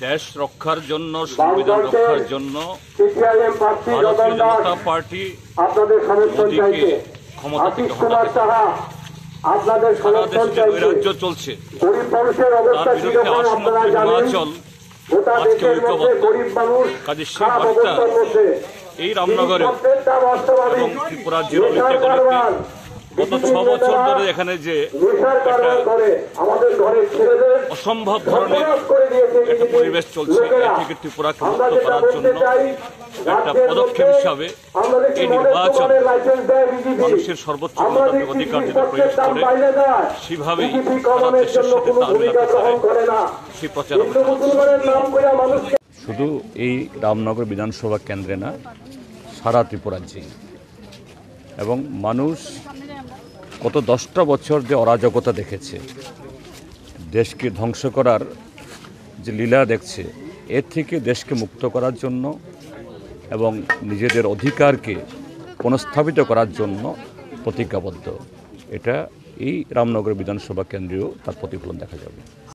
দেশ রক্ষার জন্য, সংবিধান রক্ষার জন্য ভারতীয় জনতা পার্টি মোদীকে ক্ষমতা থেকে হটাতে সারা দেশে যে নৈরাজ্য চলছে তার বিরুদ্ধে আসন্ন হিমাচল আজকে ঐক্যবদ্ধ। কাজে সেই বার্তা এই রামনগরে এবং ত্রিপুরার যে নৃত্যগণকে গত 6 বছর ধরে এখানে যে একটা অসম্ভব ধরনের একটা পরিবেশ চলছে, এ থেকে ত্রিপুরাকে মুক্ত করার জন্য একটা পদক্ষেপ হিসাবে এই নির্বাচন মানুষের সর্বোচ্চ গণতান্ত্রিক অধিকার যেটা প্রয়োগ করে সেভাবেই সারা দেশের সাথে তাল মেলাতে পারে সেই প্রচার। শুধু এই রামনগর বিধানসভা কেন্দ্রে না, সারা ত্রিপুরাজ্যে এবং মানুষ গত 10টা বছর যে অরাজকতা দেখেছে, দেশকে ধ্বংস করার যে লীলা দেখছে, এর থেকে দেশকে মুক্ত করার জন্য এবং নিজেদের অধিকারকে পুনঃস্থাপিত করার জন্য প্রতিজ্ঞাবদ্ধ। এটা এই রামনগর বিধানসভা কেন্দ্রেও তার প্রতিফলন দেখা যাবে।